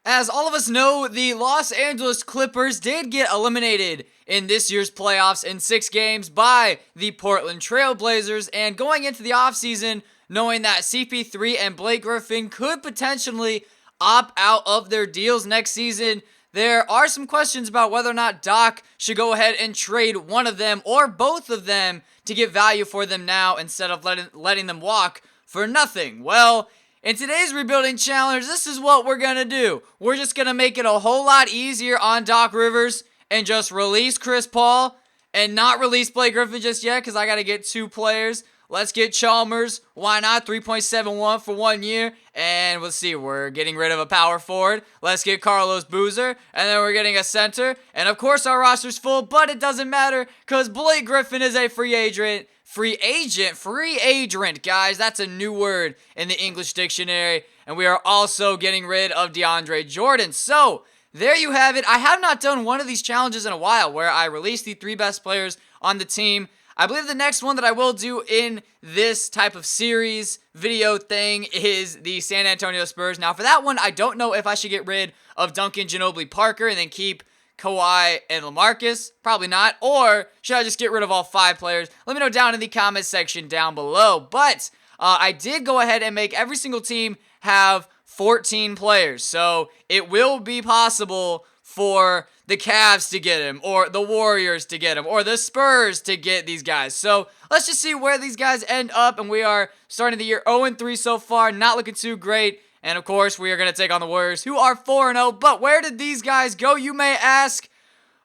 As all of us know, the Los Angeles Clippers did get eliminated in this year's playoffs in 6 games by the Portland Trail Blazers, and going into the offseason, knowing that CP3 and Blake Griffin could potentially opt out of their deals next season, there are some questions about whether or not Doc should go ahead and trade one of them or both of them to get value for them now instead of letting them walk for nothing. Well, in today's rebuilding challenge, this is what we're going to do. We're just going to make it a whole lot easier on Doc Rivers and just release Chris Paul and not release Blake Griffin just yet because I got to get 2 players. Let's get Chalmers. Why not? 3.71 for 1 year. And we'll see. We're getting rid of a power forward. Let's get Carlos Boozer. And then we're getting a center. And of course our roster's full, but it doesn't matter because Blake Griffin is a free agent. Free agent, guys. That's a new word in the English dictionary. And we are also getting rid of DeAndre Jordan. So, there you have it. I have not done one of these challenges in a while where I release the 3 best players on the team. I believe the next one that I will do in this type of series video thing is the San Antonio Spurs. Now, for that one, I don't know if I should get rid of Duncan Ginobili Parker and then keep Kawhi and LaMarcus. Probably not. Or should I just get rid of all 5 players? Let me know down in the comment section down below. But I did go ahead and make every single team have 14 players. So it will be possible for the Cavs to get him, or the Warriors to get him, or the Spurs to get these guys. So let's just see where these guys end up. And we are starting the year 0-3 so far. Not looking too great. And of course, we are going to take on the Warriors, who are 4-0. But where did these guys go, you may ask?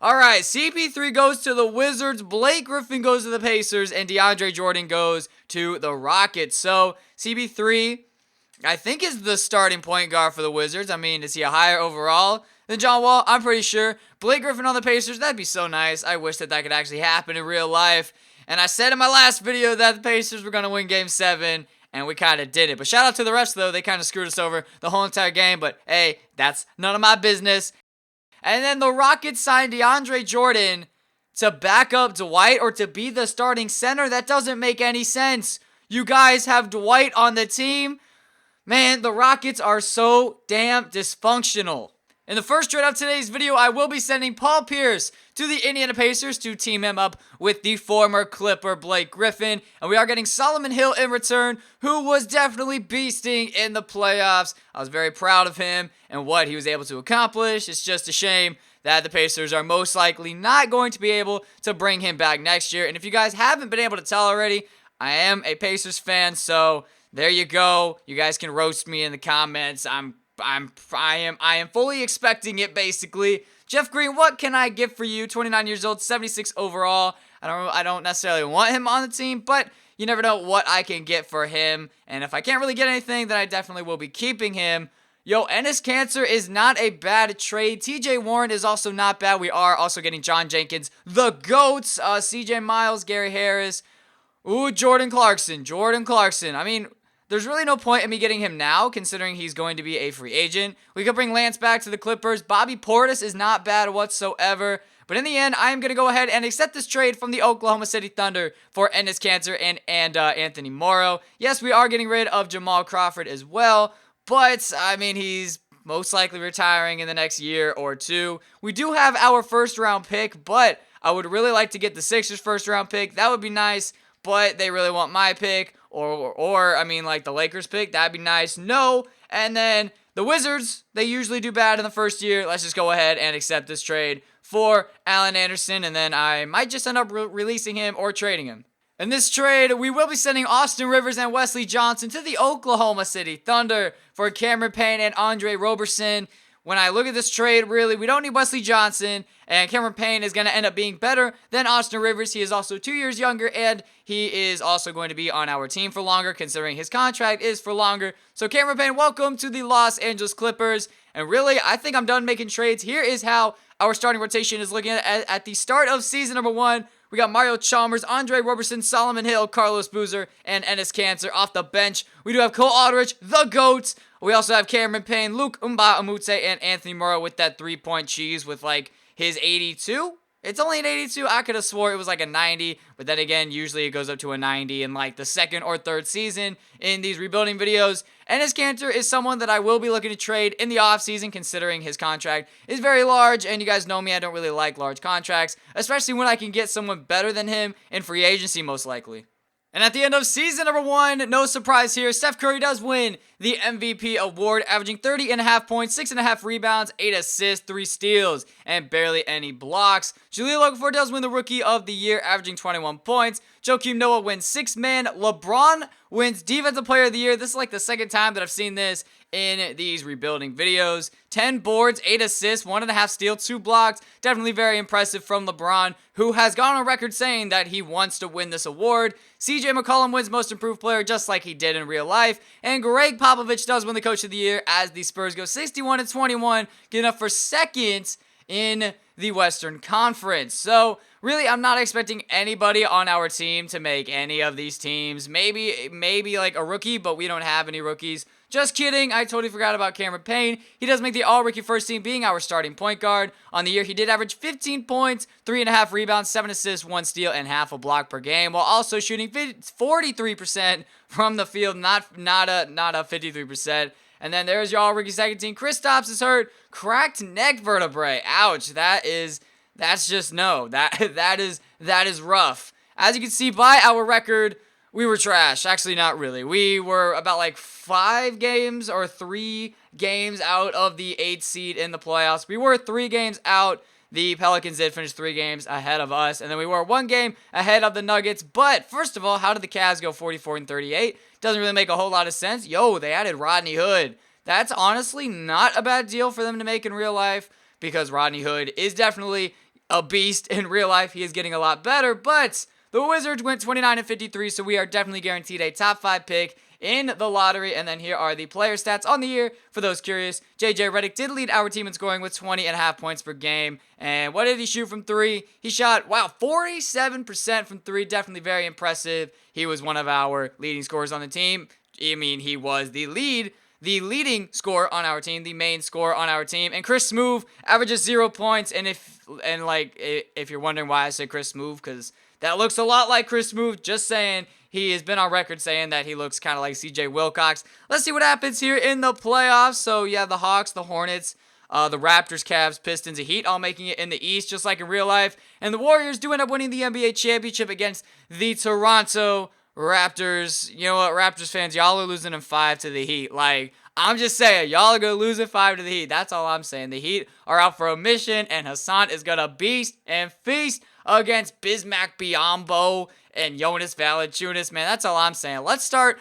Alright, CP3 goes to the Wizards, Blake Griffin goes to the Pacers, and DeAndre Jordan goes to the Rockets. So, CP3, I think, is the starting point guard for the Wizards. I mean, is he a higher overall than John Wall? I'm pretty sure. Blake Griffin on the Pacers, that'd be so nice. I wish that could actually happen in real life. And I said in my last video that the Pacers were going to win Game 7. And we kind of did it. But shout out to the refs, though. They kind of screwed us over the whole entire game. But, hey, that's none of my business. And then the Rockets signed DeAndre Jordan to back up Dwight or to be the starting center. That doesn't make any sense. You guys have Dwight on the team. Man, the Rockets are so damn dysfunctional. In the first trade of today's video, I will be sending Paul Pierce to the Indiana Pacers to team him up with the former Clipper Blake Griffin. And we are getting Solomon Hill in return, who was definitely beasting in the playoffs. I was very proud of him and what he was able to accomplish. It's just a shame that the Pacers are most likely not going to be able to bring him back next year. And if you guys haven't been able to tell already, I am a Pacers fan, so there you go. You guys can roast me in the comments. I am fully expecting it, basically. Jeff Green, what can I get for you? 29 years old, 76 overall. I don't necessarily want him on the team, but you never know what I can get for him. And if I can't really get anything, then I definitely will be keeping him. Yo, Enes Kanter is not a bad trade. TJ Warren is also not bad. We are also getting John Jenkins, the GOATs, CJ Miles, Gary Harris. Ooh, Jordan Clarkson. I mean, there's really no point in me getting him now, considering he's going to be a free agent. We could bring Lance back to the Clippers. Bobby Portis is not bad whatsoever. But in the end, I am going to go ahead and accept this trade from the Oklahoma City Thunder for Enes Kanter and Anthony Morrow. Yes, we are getting rid of Jamal Crawford as well. But, I mean, he's most likely retiring in the next year or 2. We do have our first-round pick, but I would really like to get the Sixers' first-round pick. That would be nice, but they really want my pick. Or I mean, like the Lakers pick, that'd be nice. No. And then the Wizards, they usually do bad in the first year. Let's just go ahead and accept this trade for Allen Anderson. And then I might just end up releasing him or trading him. In this trade, we will be sending Austin Rivers and Wesley Johnson to the Oklahoma City Thunder for Cameron Payne and Andre Roberson. When I look at this trade, really, we don't need Wesley Johnson, and Cameron Payne is going to end up being better than Austin Rivers. He is also 2 years younger, and he is also going to be on our team for longer, considering his contract is for longer. So Cameron Payne, welcome to the Los Angeles Clippers. And really, I think I'm done making trades. Here is how our starting rotation is looking at the start of season number 1. We got Mario Chalmers, Andre Roberson, Solomon Hill, Carlos Boozer, and Enes Kanter off the bench. We do have Cole Aldrich, the GOAT. We also have Cameron Payne, Luke Mbah-a-Moute, and Anthony Morrow with that 3-point cheese with like his 82. It's only an 82. I could have swore it was like a 90, but then again, usually it goes up to a 90 in like the second or third season in these rebuilding videos. Enes Kanter is someone that I will be looking to trade in the offseason, considering his contract is very large, and you guys know me, I don't really like large contracts, especially when I can get someone better than him in free agency most likely. And at the end of season number 1, no surprise here, Steph Curry does win the MVP award, averaging 30.5 points, 6.5 rebounds, 8 assists, 3 steals, and barely any blocks. Jahlil Okafor does win the Rookie of the Year, averaging 21 points. Joakim Noah wins 6th Man. LeBron wins Defensive Player of the Year. This is like the second time that I've seen this in these rebuilding videos. 10 boards, 8 assists, 1.5 steals, 2 blocks. Definitely very impressive from LeBron, who has gone on record saying that he wants to win this award. CJ McCollum wins Most Improved Player just like he did in real life. And Greg Popovich does win the Coach of the Year as the Spurs go 61-21, getting up for second in the Western Conference. So really, I'm not expecting anybody on our team to make any of these teams. Maybe like a rookie, but we don't have any rookies. Just kidding, I totally forgot about Cameron Payne. He does make the all-rookie first team, being our starting point guard. On the year, he did average 15 points, 3.5 rebounds, 7 assists, 1 steal, and half a block per game, while also shooting 43% from the field, not a 53%. And then there's your all-rookie second team. Kristaps is hurt, cracked neck vertebrae. Ouch, that's just no. That is rough. As you can see by our record, we were trash. Actually, not really. We were about like 5 games or 3 games out of the 8th seed in the playoffs. We were 3 games out. The Pelicans did finish 3 games ahead of us, and then we were 1 game ahead of the Nuggets. But first of all, how did the Cavs go 44-38? Doesn't really make a whole lot of sense. Yo, they added Rodney Hood. That's honestly not a bad deal for them to make in real life, because Rodney Hood is definitely a beast in real life. He is getting a lot better, but the Wizards went 29-53, so we are definitely guaranteed a top 5 pick in the lottery. And then here are the player stats on the year for those curious. JJ Redick did lead our team in scoring with 20.5 points per game. And what did he shoot from 3? He shot, 47% from 3. Definitely very impressive. He was one of our leading scorers on the team. I mean, he was the leading scorer on our team, the main scorer on our team. And Chris Smoove averages 0 points. And if you're wondering why I say Chris Smoove, because that looks a lot like Chris Smoove, just saying. He has been on record saying that he looks kind of like CJ Wilcox. Let's see what happens here in the playoffs. So, yeah, the Hawks, the Hornets, the Raptors, Cavs, Pistons, the Heat all making it in the East, just like in real life. And the Warriors do end up winning the NBA championship against the Toronto Raptors. You know what, Raptors fans, y'all are losing in 5 to the Heat. Like, I'm just saying, y'all are going to lose in 5 to the Heat. That's all I'm saying. The Heat are out for a mission, and Hassan is going to beast and feast against Bismack Biyombo and Jonas Valanciunas. Man, that's all I'm saying. Let's start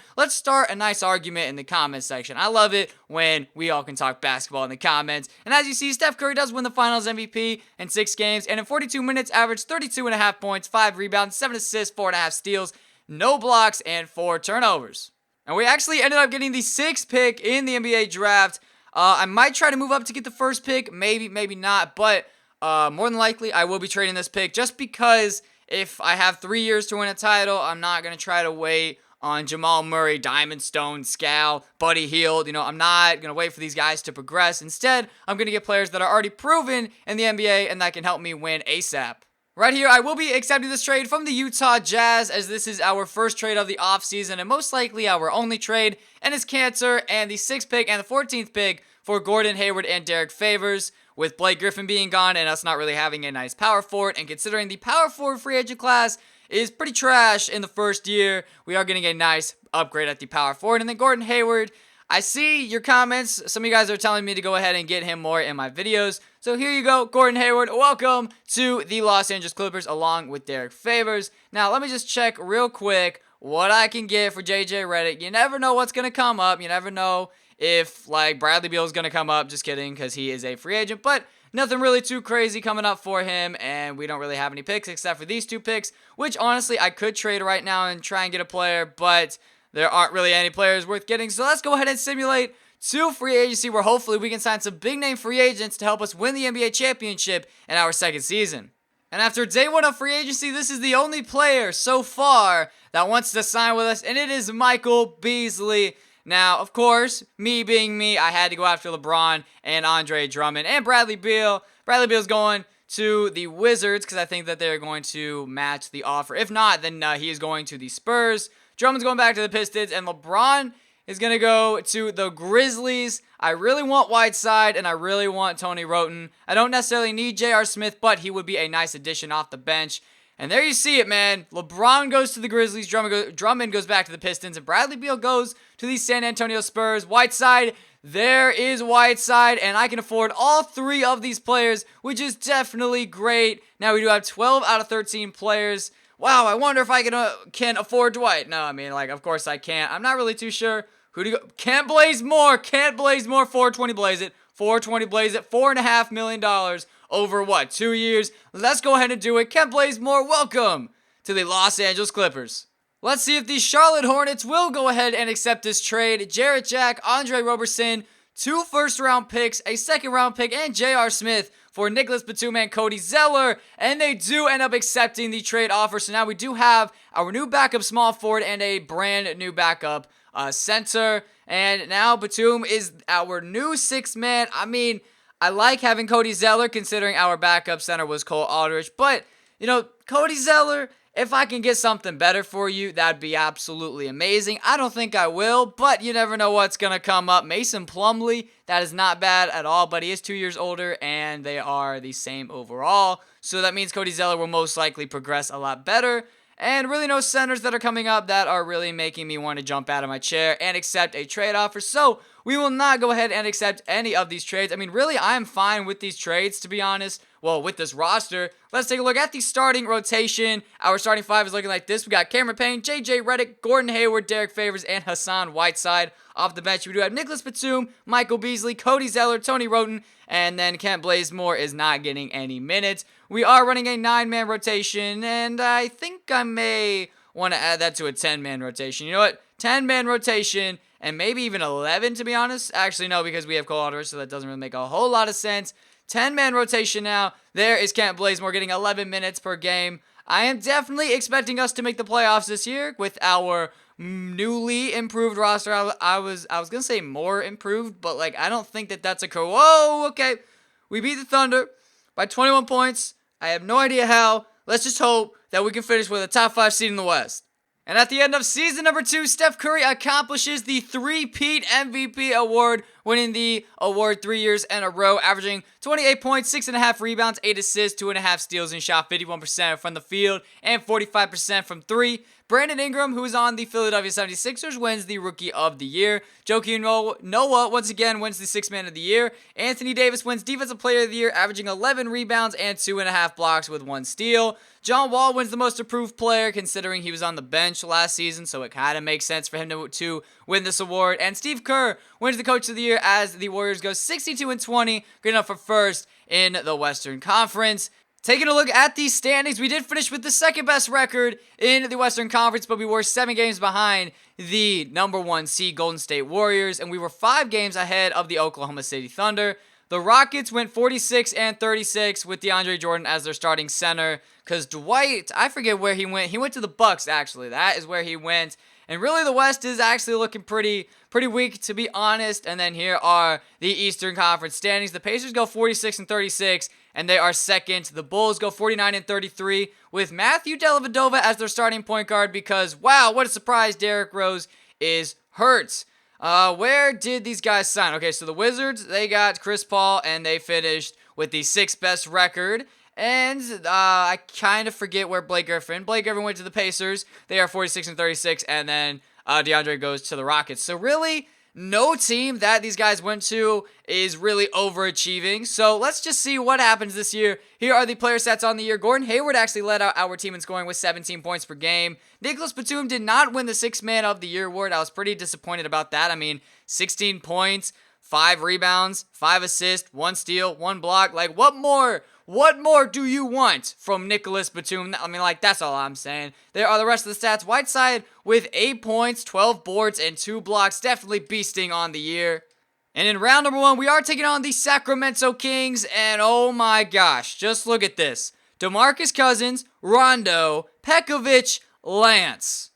a nice argument in the comments section. I love it when we all can talk basketball in the comments. And as you see, Steph Curry does win the Finals MVP in 6 games, and in 42 minutes, averaged 32.5 points, 5 rebounds, 7 assists, 4.5 steals, no blocks, and 4 turnovers. And we actually ended up getting the 6th pick in the NBA draft. I might try to move up to get the 1st pick, maybe not, but more than likely, I will be trading this pick just because if I have 3 years to win a title, I'm not going to try to wait on Jamal Murray, Diamond Stone, Scal, Buddy Hield. I'm not going to wait for these guys to progress. Instead, I'm going to get players that are already proven in the NBA and that can help me win ASAP. Right here, I will be accepting this trade from the Utah Jazz, as this is our first trade of the offseason and most likely our only trade. And it's Kanter and the 6th pick and the 14th pick for Gordon Hayward and Derek Favors. With Blake Griffin being gone and us not really having a nice power forward, and considering the power forward free agent class is pretty trash in the first year, we are getting a nice upgrade at the power forward. And then Gordon Hayward, I see your comments. Some of you guys are telling me to go ahead and get him more in my videos. So here you go, Gordon Hayward. Welcome to the Los Angeles Clippers along with Derek Favors. Now, let me just check real quick what I can get for JJ Redick. You never know what's going to come up. You never know if, like, Bradley Beal is going to come up. Just kidding, because he is a free agent. But nothing really too crazy coming up for him, and we don't really have any picks except for these 2 picks, which, honestly, I could trade right now and try and get a player, but there aren't really any players worth getting. So let's go ahead and simulate 2 free agency where hopefully we can sign some big-name free agents to help us win the NBA championship in our 2nd season. And after day 1 of free agency, this is the only player so far that wants to sign with us, and it is Michael Beasley. Now, of course, me being me, I had to go after LeBron and Andre Drummond and Bradley Beal. Bradley Beal's going to the Wizards because I think that they're going to match the offer. If not, then he is going to the Spurs. Drummond's going back to the Pistons, and LeBron is going to go to the Grizzlies. I really want Whiteside, and I really want Tony Wroten. I don't necessarily need J.R. Smith, but he would be a nice addition off the bench. And there you see it, man. LeBron goes to the Grizzlies, Drummond goes back to the Pistons, and Bradley Beal goes to the San Antonio Spurs. Whiteside, there is Whiteside, and I can afford all 3 of these players, which is definitely great. Now we do have 12 out of 13 players. Wow, I wonder if I can afford Dwight. No, I mean, like, of course I can't. I'm not really too sure who to go. Can't Blaze more. 420 Blaze it. 420 Blaze it. $4.5 million over, what, 2 years? Let's go ahead and do it. Kent Bazemore, welcome to the Los Angeles Clippers. Let's see if the Charlotte Hornets will go ahead and accept this trade. Jarrett Jack, Andre Roberson, 2 first-round picks, a second-round pick, and J.R. Smith for Nicholas Batum and Cody Zeller, and they do end up accepting the trade offer. So now we do have our new backup small forward and a brand new backup center, and now Batum is our new 6th man. I mean, I like having Cody Zeller considering our backup center was Cole Aldrich, but, you know, Cody Zeller, if I can get something better for you, that'd be absolutely amazing. I don't think I will, but you never know what's going to come up. Mason Plumlee, that is not bad at all, but he is 2 years older, and they are the same overall. So that means Cody Zeller will most likely progress a lot better. And really no centers that are coming up that are really making me want to jump out of my chair and accept a trade offer. So we will not go ahead and accept any of these trades. I mean, really, I'm fine with these trades, to be honest. Well, with this roster, let's take a look at the starting rotation. Our starting 5 is looking like this. We got Cameron Payne, JJ Redick, Gordon Hayward, Derek Favors, and Hassan Whiteside. Off the bench, we do have Nicholas Batum, Michael Beasley, Cody Zeller, Tony Wroten, and then Kent Bazemore is not getting any minutes. We are running a 9-man rotation, and I think I may want to add that to a 10-man rotation. You know what? 10-man rotation, and maybe even 11, to be honest. Actually, no, because we have Cole Aldrich, so that doesn't really make a whole lot of sense. 10-man rotation now. There is Kent Bazemore getting 11 minutes per game. I am definitely expecting us to make the playoffs this year with our newly improved roster. I was gonna say more improved, but like I don't think that that's a whoa. Okay, we beat the Thunder by 21 points. I have no idea how. Let's just hope that we can finish with a top 5 seed in the West. And at the end of season number 2, Steph Curry accomplishes the three-peat MVP award, winning the award 3 years in a row, averaging 28 points, 6.5 rebounds, 8 assists, 2.5 steals, and shot 51% from the field and 45% from 3. Brandon Ingram, who is on the Philadelphia 76ers, wins the Rookie of the Year. Joakim Noah, once again, wins the 6th Man of the Year. Anthony Davis wins Defensive Player of the Year, averaging 11 rebounds and 2.5 blocks with 1 steal. John Wall wins the Most Improved Player, considering he was on the bench last season, so it kind of makes sense for him to win this award. And Steve Kerr wins the Coach of the Year as the Warriors go 62-20, good enough for first in the Western Conference. Taking a look at the standings, we did finish with the second best record in the Western Conference, but we were 7 games behind the number 1 seed Golden State Warriors, and we were 5 games ahead of the Oklahoma City Thunder. The Rockets went 46-36 with DeAndre Jordan as their starting center, because Dwight, I forget where he went. He went to the Bucks, actually. That is where he went. And really, the West is actually looking pretty weak, to be honest. And then here are the Eastern Conference standings. The Pacers go 46-36, and they are second. The Bulls go 49-33 with Matthew Dellavedova as their starting point guard because, wow, what a surprise, Derrick Rose is hurt. Where did these guys sign? Okay, so the Wizards, they got Chris Paul, and they finished with the 6th best record. And I kind of forget where Blake Griffin went to the Pacers. They are 46-36, and then DeAndre goes to the Rockets. So really, no team that these guys went to is really overachieving. So let's just see what happens this year. Here are the player stats on the year. Gordon Hayward actually led out our team in scoring with 17 points per game. Nicholas Batum did not win the 6th Man of the Year award. I was pretty disappointed about that. I mean, 16 points, 5 rebounds, 5 assists, 1 steal, 1 block. Like, what more? What more do you want from Nicholas Batum? I mean, like, that's all I'm saying. There are the rest of the stats. Whiteside with 8 points, 12 boards, and 2 blocks. Definitely beasting on the year. And in round number 1, we are taking on the Sacramento Kings. And oh my gosh, just look at this. DeMarcus Cousins, Rondo, Pekovic, Lance.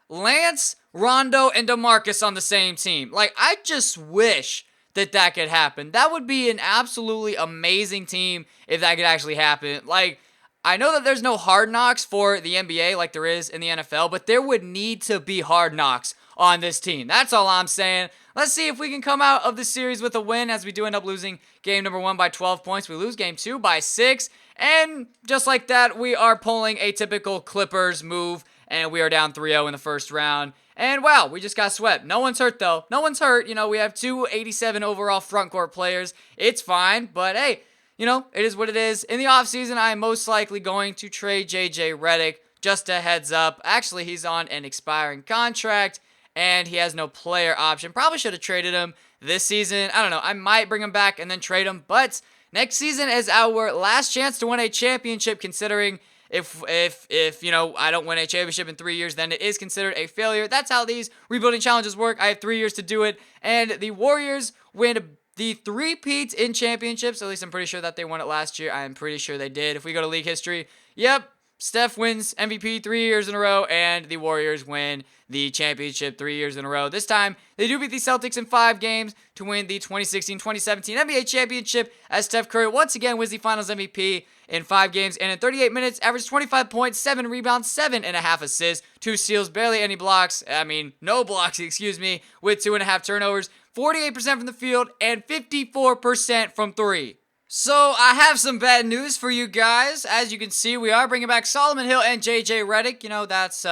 Lance, Rondo, and DeMarcus on the same team. Like, I just wish that could happen. That would be an absolutely amazing team if that could actually happen. Like, I know that there's no hard knocks for the NBA like there is in the NFL, but there would need to be hard knocks on this team. That's all I'm saying. Let's see if we can come out of the series with a win, as we do end up losing game number 1 by 12 points. We lose game 2 by 6, and just like that, we are pulling a typical Clippers move, and we are down 3-0 in the first round. And wow, we just got swept. No one's hurt though. No one's hurt. You know, we have 287 overall front court players. It's fine, but hey, you know, it is what it is. In the offseason, I am most likely going to trade JJ Redick. Just a heads up. Actually, he's on an expiring contract, and he has no player option. Probably should have traded him this season. I don't know. I might bring him back and then trade him, but next season is our last chance to win a championship, considering if you know, I don't win a championship in 3 years, then it is considered a failure. That's how these rebuilding challenges work. I have 3 years to do it, and the Warriors win the three-peat in championships. At least I'm pretty sure that they won it last year. I am pretty sure they did. If we go to league history, yep, Steph wins MVP 3 years in a row, and the Warriors win the championship 3 years in a row. This time, they do beat the Celtics in 5 games to win the 2016-2017 NBA championship, as Steph Curry once again wins the Finals MVP in 5 games, and in 38 minutes, averaged 25 points, 7 rebounds, 7.5 assists, 2 steals, barely any blocks. I mean, no blocks, excuse me, with 2.5 turnovers, 48% from the field, and 54% from 3. So, I have some bad news for you guys. As you can see, we are bringing back Solomon Hill and JJ Redick. You know, that's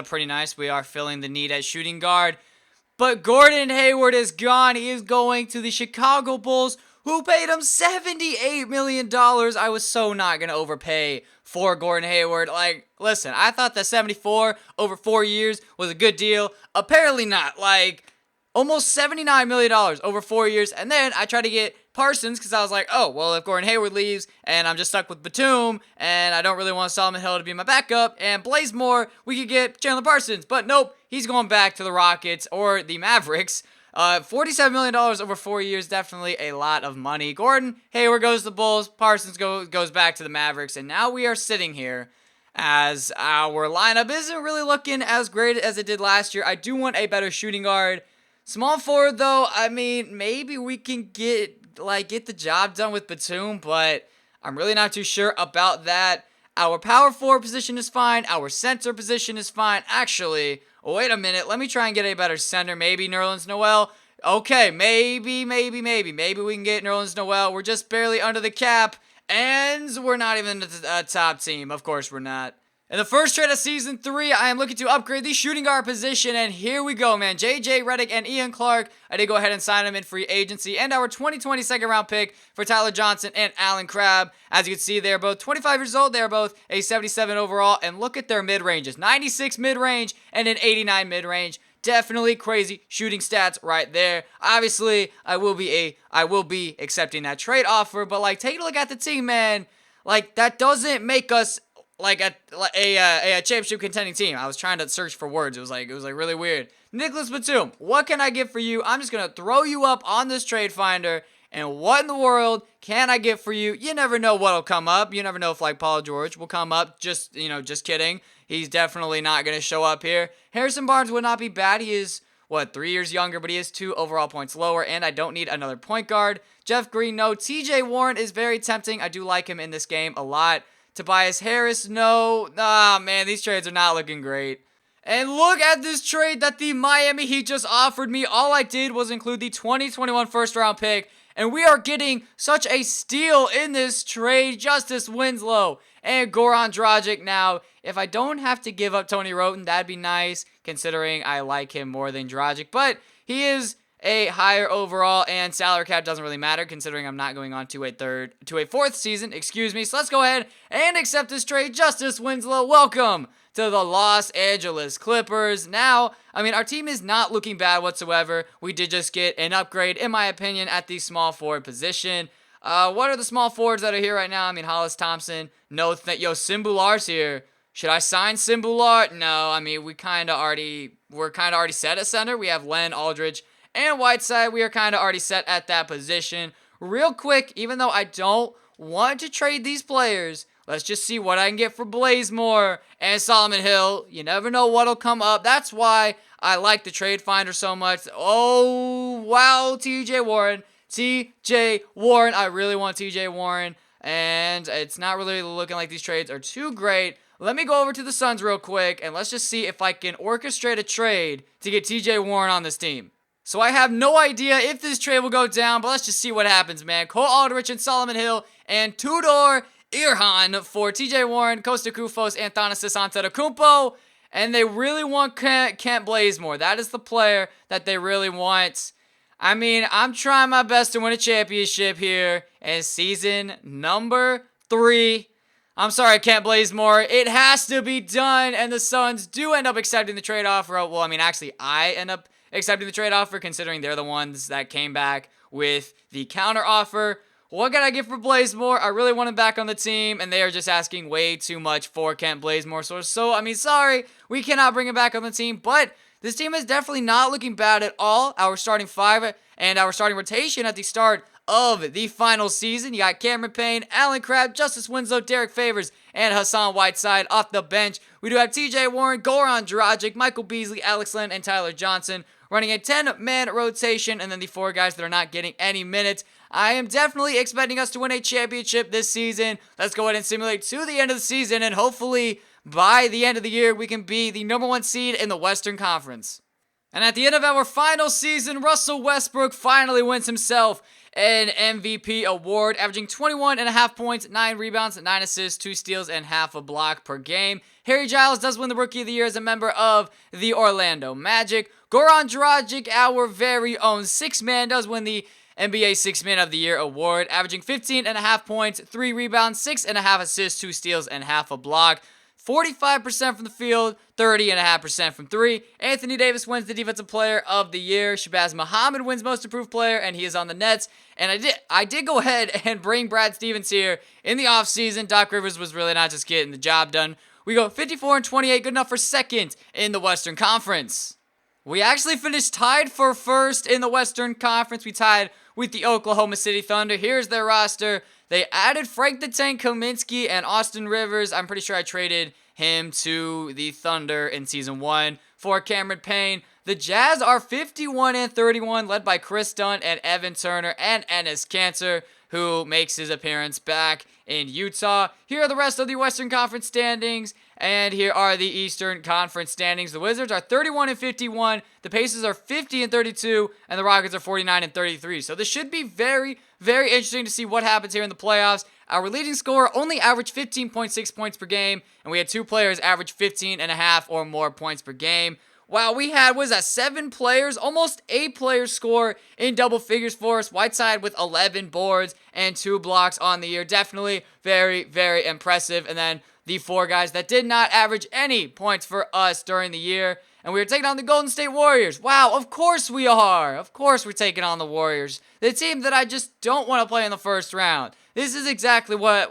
pretty nice. We are filling the need at shooting guard. But Gordon Hayward is gone. He is going to the Chicago Bulls, who paid him $78 million. I was so not going to overpay for Gordon Hayward. Like, listen, I thought that 74 over 4 years was a good deal. Apparently not. Like, almost $79 million over 4 years. And then I tried to get Parsons, because I was like, oh, well, if Gordon Hayward leaves and I'm just stuck with Batum and I don't really want Solomon Hill to be my backup and Blazemore, we could get Chandler Parsons. But nope, he's going back to the Rockets or the Mavericks. $47 million over 4 years, definitely a lot of money. Gordon Hayward goes to the Bulls, Parsons goes back to the Mavericks, and now we are sitting here as our lineup isn't really looking as great as it did last year. I do want a better shooting guard. Small forward, though, I mean, maybe we can get the job done with Batum, but I'm really not too sure about that. Our power forward position is fine. Our center position is fine. Actually, wait a minute. Let me try and get a better center. Maybe Nerlens Noel. Okay, maybe we can get Nerlens Noel. We're just barely under the cap, and we're not even a top team. Of course we're not. In the first trade of Season 3, I am looking to upgrade the shooting guard position, and here we go, man. JJ Redick and Ian Clark, I did go ahead and sign them in free agency, and our 2020 second-round pick for Tyler Johnson and Allen Crabbe. As you can see, they are both 25 years old. They are both a 77 overall, and look at their mid-ranges. 96 mid-range and an 89 mid-range. Definitely crazy shooting stats right there. Obviously, I will be accepting that trade offer, but, like, take a look at the team, man. Like, that doesn't make us like a championship contending team. I was trying to search for words. It was like really weird. Nicholas Batum, what can I get for you? I'm just gonna throw you up on this trade finder, and what in the world can I get for you? You never know what'll come up. You never know if like Paul George will come up. Just kidding. He's definitely not gonna show up here. Harrison Barnes would not be bad. He is 3 years younger, but he is 2 overall points lower, and I don't need another point guard. Jeff Green, no. TJ Warren is very tempting. I do like him in this game a lot. Tobias Harris, no. Man, these trades are not looking great. And look at this trade that the Miami Heat just offered me. All I did was include the 2021 first-round pick, and we are getting such a steal in this trade. Justice Winslow and Goran Dragic. Now, if I don't have to give up Tony Wroten, that'd be nice, considering I like him more than Dragic. But he is a higher overall, and salary cap doesn't really matter, considering I'm not going on to a fourth season, excuse me. So let's go ahead and accept this trade. Justice Winslow, welcome to the Los Angeles Clippers. Now, I mean, our team is not looking bad whatsoever. We did just get an upgrade, in my opinion, at the small forward position. What are the small forwards that are here right now? I mean, Hollis Thompson, Simbular's here. Should I sign Simbular? No, I mean, we're kind of already set at center. We have Len, Aldridge, and Whiteside. We are kind of already set at that position. Real quick, even though I don't want to trade these players, Let's just see what I can get for Blazemore and Solomon Hill. You never know what'll come up. That's why I like the trade finder so much. Oh, wow, TJ Warren. TJ Warren. I really want TJ Warren. And it's not really looking like these trades are too great. Let me go over to the Suns real quick, and let's just see if I can orchestrate a trade to get TJ Warren on this team. So I have no idea if this trade will go down, but let's just see what happens, man. Cole Aldrich and Solomon Hill and Tudor Irhan for TJ Warren, Costa Koufos, and Thanasis Antetokounmpo. And they really want Kent Blazemore. That is the player that they really want. I mean, I'm trying my best to win a championship here in season number 3. I'm sorry, Kent Blazemore. It has to be done, and the Suns do end up accepting the trade offer. Well, I mean, actually, I end up accepting the trade offer, considering they're the ones that came back with the counter offer. What can I get for Blazemore? I really want him back on the team, and they are just asking way too much for Kent Blazemore. So I mean, sorry, we cannot bring him back on the team, but this team is definitely not looking bad at all. Our starting 5 and our starting rotation at the start of the final season. You got Cameron Payne, Allen Crabbe, Justice Winslow, Derek Favors, and Hassan Whiteside off the bench. We do have TJ Warren, Goran Dragic, Michael Beasley, Alex Len, and Tyler Johnson running a 10-man rotation, and then the 4 guys that are not getting any minutes. I am definitely expecting us to win a championship this season. Let's go ahead and simulate to the end of the season, and hopefully by the end of the year, we can be the number 1 seed in the Western Conference. And at the end of our final season, Russell Westbrook finally wins himself an MVP award, averaging 21.5 points, 9 rebounds, 9 assists, 2 steals, and half a block per game. Harry Giles does win the Rookie of the Year as a member of the Orlando Magic. Goran Dragic, our very own 6-man, does win the NBA 6-Man of the Year award, averaging 15.5 points, 3 rebounds, 6.5 assists, 2 steals, and half a block. 45% from the field, 30.5% from 3. Anthony Davis wins the Defensive Player of the Year. Shabazz Muhammad wins Most Improved Player, and he is on the Nets. And I did go ahead and bring Brad Stevens here in the offseason. Doc Rivers was really not just getting the job done. We go 54-28, good enough for second in the Western Conference. We actually finished tied for first in the Western Conference. We tied with the Oklahoma City Thunder. Here's their roster. They added Frank the Tank Kaminsky and Austin Rivers. I'm pretty sure I traded him to the Thunder in Season 1 for Cameron Payne. The Jazz are 51-31, led by Chris Dunn and Evan Turner and Enes Kanter, who makes his appearance back in Utah. Here are the rest of the Western Conference standings, and here are the Eastern Conference standings. The Wizards are 31-51, the Pacers are 50-32, and the Rockets are 49-33. So this should be very, very interesting to see what happens here in the playoffs. Our leading scorer only averaged 15.6 points per game, and we had 2 players average 15.5 or more points per game. Wow, we had, 7 players, almost 8 players score in double figures for us. Whiteside with 11 boards and 2 blocks on the year. Definitely very, very impressive. And then the 4 guys that did not average any points for us during the year. And we are taking on the Golden State Warriors. Wow, of course we are. Of course we're taking on the Warriors. The team that I just don't want to play in the first round. This is exactly what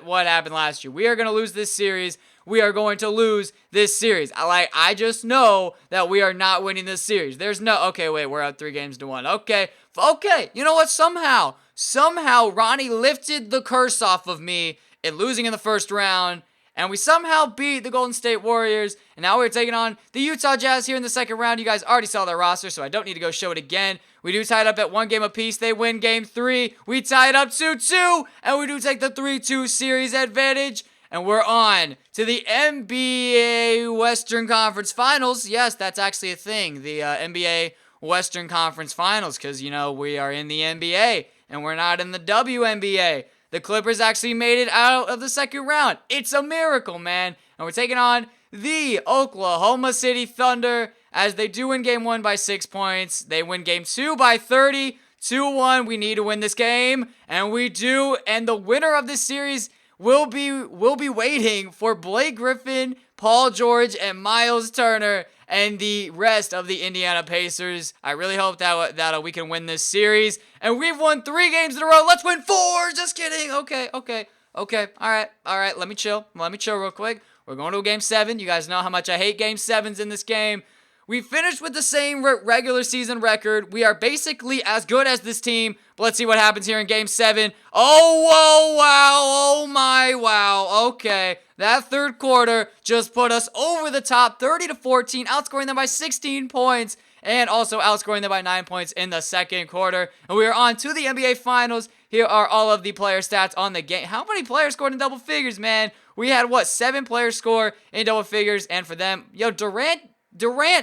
happened last year. We are going to lose this series. We are going to lose this series. I just know that we are not winning this series. There's no, okay, wait, we're up 3-1. Okay, you know what? Somehow Ronnie lifted the curse off of me in losing in the first round, and we somehow beat the Golden State Warriors, and now we're taking on the Utah Jazz here in the second round. You guys already saw their roster, so I don't need to go show it again. We do tie it up at 1 game apiece. They win game 3. We tie it up 2-2, and we do take the 3-2 series advantage. And we're on to the NBA Western Conference Finals. Yes, that's actually a thing. The NBA Western Conference Finals. Because, we are in the NBA. And we're not in the WNBA. The Clippers actually made it out of the second round. It's a miracle, man. And we're taking on the Oklahoma City Thunder. As they do win Game 1 by 6 points. They win Game 2 by 30. 2-1. We need to win this game. And we do. And the winner of this series We'll be waiting for Blake Griffin, Paul George, and Miles Turner, and the rest of the Indiana Pacers. I really hope that we can win this series. And we've won 3 games in a row. Let's win 4. Just kidding. Okay. All right. Let me chill real quick. We're going to Game 7. You guys know how much I hate Game 7s in this game. We finished with the same regular season record. We are basically as good as this team, But let's see what happens here in Game 7. Oh, whoa, wow, oh my, wow. Okay, that third quarter just put us over the top, 30-14, outscoring them by 16 points. And also outscoring them by 9 points in the second quarter. And we are on to the NBA Finals. Here are all of the player stats on the game. How many players scored in double figures, man? We had, 7 players score in double figures. And for them, Durant,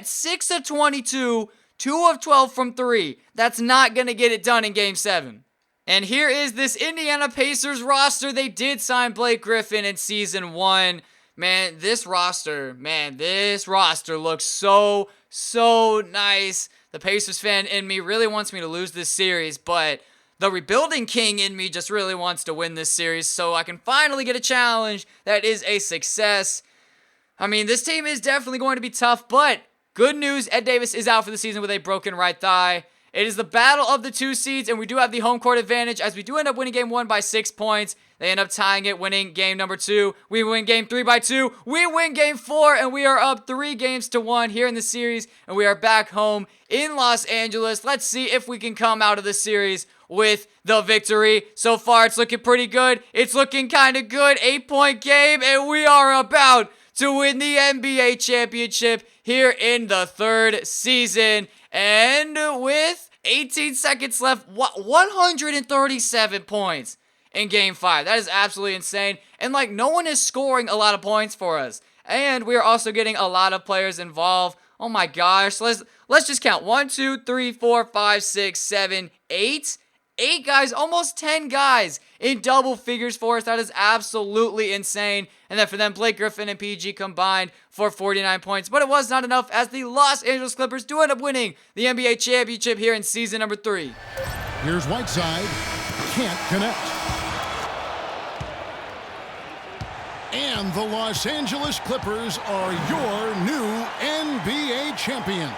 6 of 22, 2 of 12 from 3. That's not going to get it done in Game 7. And here is this Indiana Pacers roster. They did sign Blake Griffin in Season 1. Man, this roster looks so nice. The Pacers fan in me really wants me to lose this series, but the rebuilding king in me just really wants to win this series so I can finally get a challenge that is a success. I mean, this team is definitely going to be tough, but good news, Ed Davis is out for the season with a broken right thigh. It is the battle of the 2 seeds, and we do have the home court advantage as we do end up winning Game 1 by 6 points. They end up tying it, winning Game number 2. We win Game 3 by 2. We win Game 4, and we are up 3-1 here in the series, and we are back home in Los Angeles. Let's see if we can come out of the series with the victory. So far, it's looking pretty good. It's looking kind of good. 8-point game, and we are about to win the NBA championship here in the 3rd season. And with 18 seconds left, 137 points in Game 5. That is absolutely insane. And no one is scoring a lot of points for us. And we are also getting a lot of players involved. Oh my gosh. Let's just count. 1, 2, 3, 4, 5, 6, 7, 8. 8 guys, almost 10 guys in double figures for us. That is absolutely insane. And then for them, Blake Griffin and PG combined for 49 points. But it was not enough as the Los Angeles Clippers do end up winning the NBA championship here in season number 3. Here's Whiteside. Can't connect. And the Los Angeles Clippers are your new NBA champions.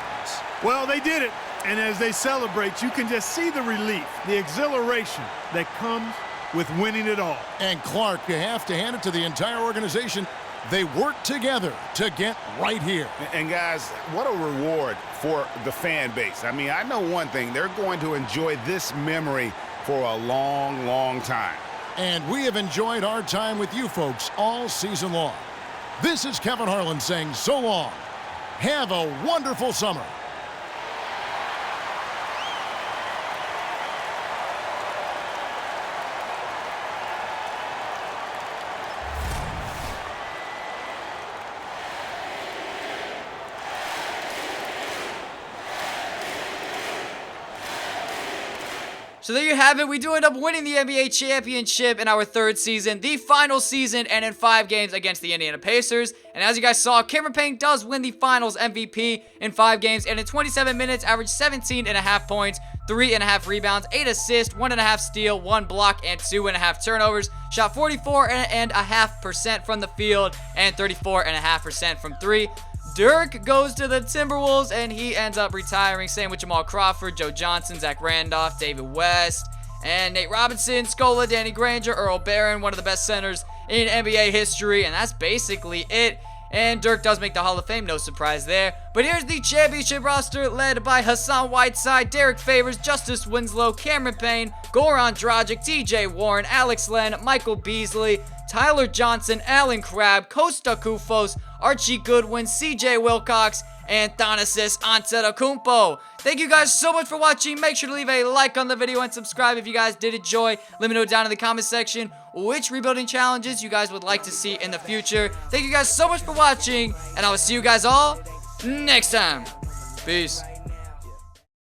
Well, they did it. And as they celebrate, you can just see the relief, the exhilaration that comes with winning it all. And Clark, you have to hand it to the entire organization. They worked together to get right here. And guys, what a reward for the fan base. I mean, I know one thing. They're going to enjoy this memory for a long time. And we have enjoyed our time with you folks all season long. This is Kevin Harlan saying so long. Have a wonderful summer. So there you have it. We do end up winning the NBA championship in our 3rd season, the final season, and in 5 games against the Indiana Pacers. And as you guys saw, Cameron Payne does win the finals MVP in 5 games, and in 27 minutes, averaged 17.5 points, 3.5 rebounds, 8 assists, 1.5 steal, 1 block, and 2.5 turnovers. Shot 44.5% from the field and 34.5% from 3. Dirk goes to the Timberwolves, and he ends up retiring. Same with Jamal Crawford, Joe Johnson, Zach Randolph, David West, and Nate Robinson, Scola, Danny Granger, Earl Barron, one of the best centers in NBA history, and that's basically it. And Dirk does make the Hall of Fame, no surprise there. But here's the championship roster led by Hassan Whiteside, Derek Favors, Justice Winslow, Cameron Payne, Goran Dragic, TJ Warren, Alex Len, Michael Beasley, Tyler Johnson, Alan Crabb, Costa Koufos, Archie Goodwin, CJ Wilcox, and Thanasis Antetokounmpo. Thank you guys so much for watching. Make sure to leave a like on the video and subscribe if you guys did enjoy. Let me know down in the comment section which rebuilding challenges you guys would like to see in the future. Thank you guys so much for watching, and I will see you guys all next time. Peace.